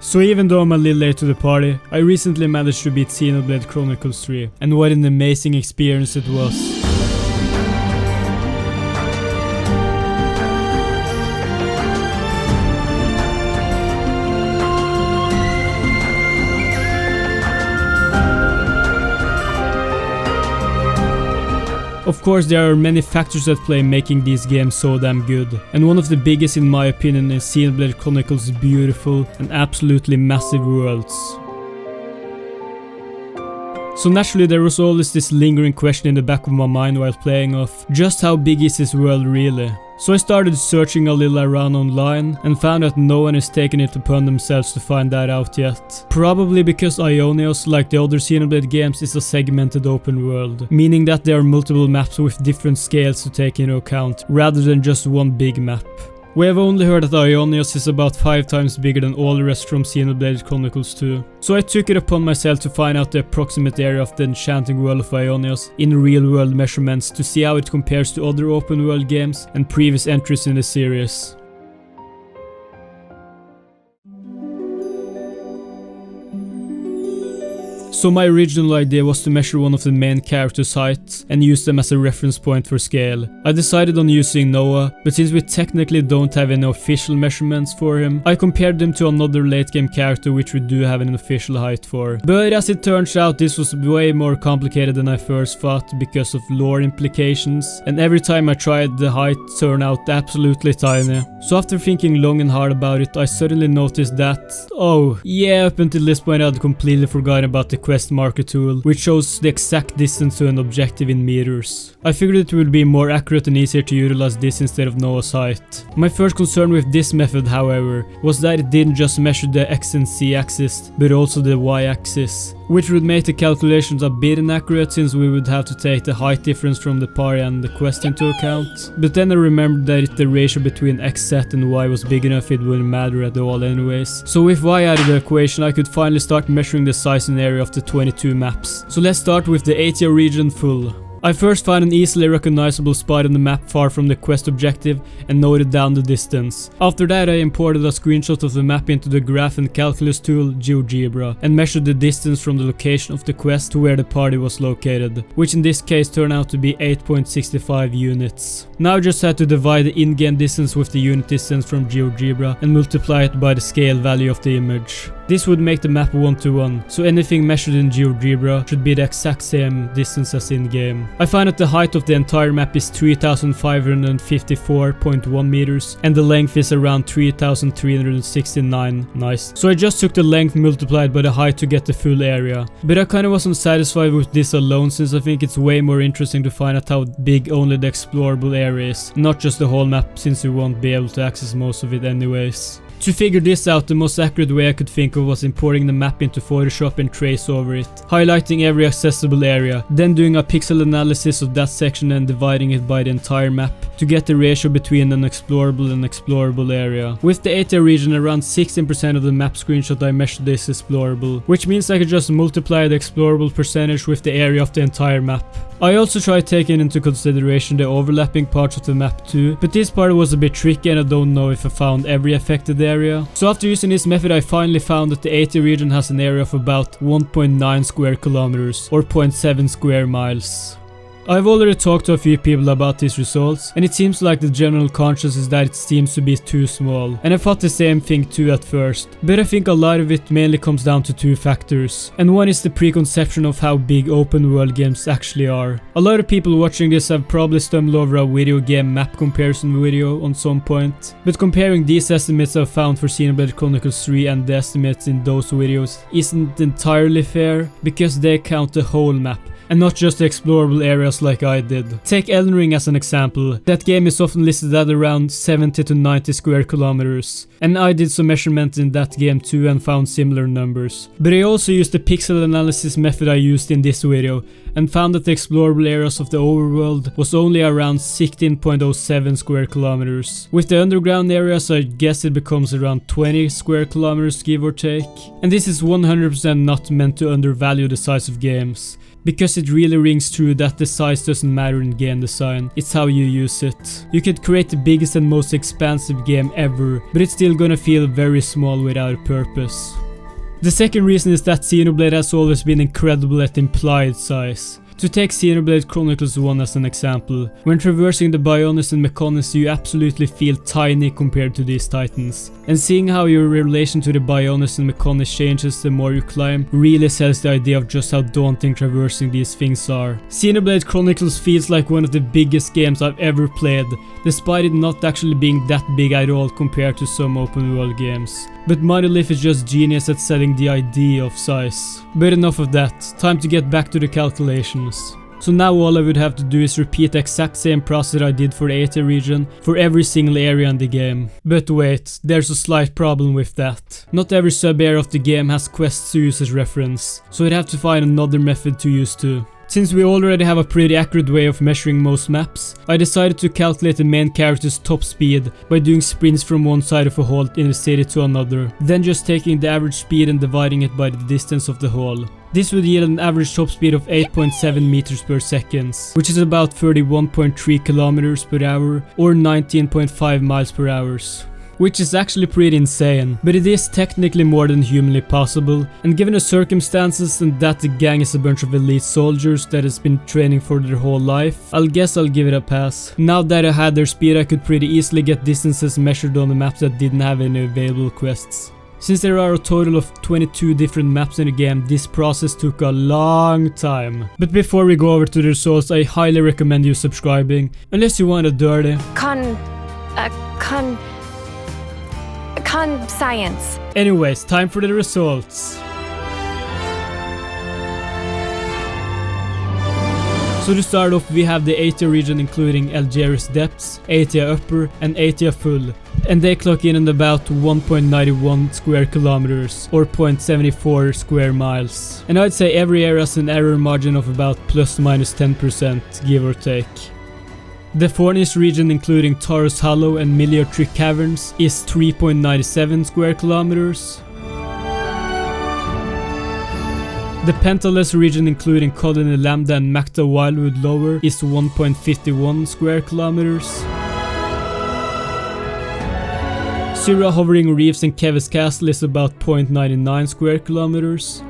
So even though I'm a little late to the party, I recently managed to beat Xenoblade Chronicles 3, and what an amazing experience it was. Of course, there are many factors at play making these games so damn good, and one of the biggest in my opinion is Xenoblade Chronicles' beautiful and absolutely massive worlds. So naturally there was always this lingering question in the back of my mind while playing of, just how big is this world really? So I started searching a little around online and found that no one has taken it upon themselves to find that out yet. Probably because Aionios, like the other Xenoblade games, is a segmented open world, meaning that there are multiple maps with different scales to take into account, rather than just one big map. We have only heard that Aionios is about 5 times bigger than all the rest from Xenoblade Chronicles 2. So I took it upon myself to find out the approximate area of the enchanting world of Aionios in real world measurements to see how it compares to other open world games and previous entries in the series. So my original idea was to measure one of the main characters' heights and use them as a reference point for scale. I decided on using Noah, but since we technically don't have any official measurements for him, I compared them to another late game character which we do have an official height for. But as it turns out, this was way more complicated than I first thought because of lore implications, and every time I tried, the height turned out absolutely tiny. So after thinking long and hard about it, I suddenly noticed that, oh yeah, up until this point I'd completely forgotten about the quest marker tool, which shows the exact distance to an objective in meters. I figured it would be more accurate and easier to utilize this instead of Noah's height. My first concern with this method, however, was that it didn't just measure the X and Z axis, but also the Y axis, which would make the calculations a bit inaccurate since we would have to take the height difference from the party and the quest into account. But then I remembered that if the ratio between XZ and Y was big enough, it wouldn't matter at all anyways. So with Y out of the equation, I could finally start measuring the size and area of the 22 maps. So let's start with the Aetia Region full. I first found an easily recognizable spot on the map far from the quest objective and noted down the distance. After that I imported a screenshot of the map into the graph and calculus tool GeoGebra and measured the distance from the location of the quest to where the party was located, which in this case turned out to be 8.65 units. Now I just had to divide the in-game distance with the unit distance from GeoGebra and multiply it by the scale value of the image. This would make the map 1-to-1, so anything measured in GeoGebra should be the exact same distance as in-game. I find that the height of the entire map is 3,554.1 meters and the length is around 3,369, nice. So I just took the length multiplied by the height to get the full area. But I kinda wasn't satisfied with this alone since I think it's way more interesting to find out how big only the explorable area is, not just the whole map since we won't be able to access most of it anyways. To figure this out, the most accurate way I could think of was importing the map into Photoshop and trace over it, highlighting every accessible area, then doing a pixel analysis of that section and dividing it by the entire map to get the ratio between an explorable and explorable area. With the Aetia region, around 16% of the map screenshot I measured is explorable, which means I could just multiply the explorable percentage with the area of the entire map. I also tried taking into consideration the overlapping parts of the map too, but this part was a bit tricky and I don't know if I found every affected area. So after using this method I finally found that the Aetia region has an area of about 1.9 square kilometers or 0.7 square miles. I've already talked to a few people about these results, and it seems like the general consensus is that it seems to be too small, and I thought the same thing too at first, but I think a lot of it mainly comes down to 2 factors, and one is the preconception of how big open world games actually are. A lot of people watching this have probably stumbled over a video game map comparison video on some point, but comparing these estimates I've found for Xenoblade Chronicles 3 and the estimates in those videos isn't entirely fair, because they count the whole map, and not just the explorable areas like I did. Take Elden Ring as an example. That game is often listed at around 70 to 90 square kilometers, and I did some measurements in that game too and found similar numbers. But I also used the pixel analysis method I used in this video and found that the explorable areas of the overworld was only around 16.07 square kilometers. With the underground areas I guess it becomes around 20 square kilometers give or take. And this is 100% not meant to undervalue the size of games, because it really rings true that the size doesn't matter in game design, it's how you use it. You could create the biggest and most expansive game ever, but it's still gonna feel very small without a purpose. The second reason is that Xenoblade has always been incredible at implied size. To take Xenoblade Chronicles 1 as an example, when traversing the Aionios and Mechonis you absolutely feel tiny compared to these titans. And seeing how your relation to the Aionios and Mechonis changes the more you climb really sells the idea of just how daunting traversing these things are. Xenoblade Chronicles feels like one of the biggest games I've ever played, despite it not actually being that big at all compared to some open world games. But Monolith is just genius at setting the idea of size. But enough of that, time to get back to the calculations. So now all I would have to do is repeat the exact same process I did for the Aetia region for every single area in the game. But wait, there's a slight problem with that. Not every sub-area of the game has quests to use as reference, so I'd have to find another method to use too. Since we already have a pretty accurate way of measuring most maps, I decided to calculate the main character's top speed by doing sprints from one side of a hall in the city to another, then just taking the average speed and dividing it by the distance of the hall. This would yield an average top speed of 8.7 meters per second, which is about 31.3 kilometers per hour or 19.5 miles per hour. Which is actually pretty insane, but it is technically more than humanly possible, and given the circumstances and that the gang is a bunch of elite soldiers that has been training for their whole life, I'll guess I'll give it a pass. Now that I had their speed I could pretty easily get distances measured on the maps that didn't have any available quests. Since there are a total of 22 different maps in the game, this process took a long time. But before we go over to the results, I highly recommend you subscribing, unless you want a dirty science. Anyways, time for the results. So to start off, we have the Aetia region including Elgares Depths, Aetia Upper and Aetia Full. And they clock in about 1.91 square kilometers or 0.74 square miles. And I'd say every area has an error margin of about plus minus 10%, give or take. The Fornis region including Torus Hollow and Milio Caverns is 3.97 square kilometers. The Pentelas region including Cadensia, Lambda and Makhta Wildwood Lower is 1.51 square kilometers. Syra hovering Reefs and Keves Castle is about 0.99 square kilometers.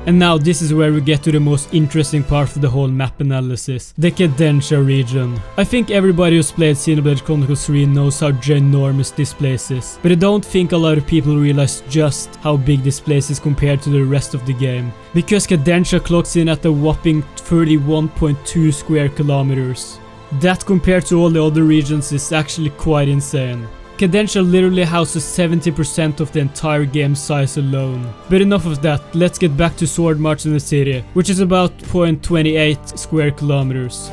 And now this is where we get to the most interesting part of the whole map analysis, the Cadensia region. I think everybody who's played Xenoblade Chronicles 3 knows how ginormous this place is, but I don't think a lot of people realize just how big this place is compared to the rest of the game. Because Cadensia clocks in at a whopping 31.2 square kilometers. That compared to all the other regions is actually quite insane. Cadensia literally houses 70% of the entire game's size alone. But enough of that, let's get back to Swordmarch in the city, which is about 0.28 square kilometers.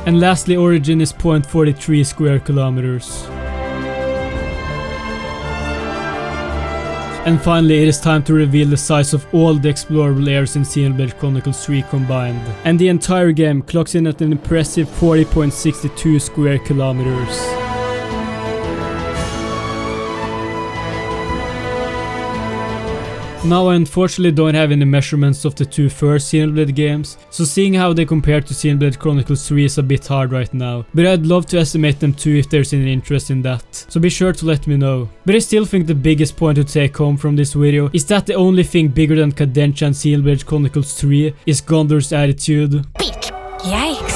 And lastly, Origin is 0.43 square kilometers. And finally, it is time to reveal the size of all the explorable areas in Xenoblade Chronicles 3 combined. And the entire game clocks in at an impressive 40.62 square kilometers. Now I unfortunately don't have any measurements of the two first Xenoblade games, so seeing how they compare to Xenoblade Chronicles 3 is a bit hard right now, but I'd love to estimate them too if there's any interest in that, so be sure to let me know. But I still think the biggest point to take home from this video is that the only thing bigger than Cadensia and Xenoblade Chronicles 3 is Gondor's attitude. BEEG. Yikes.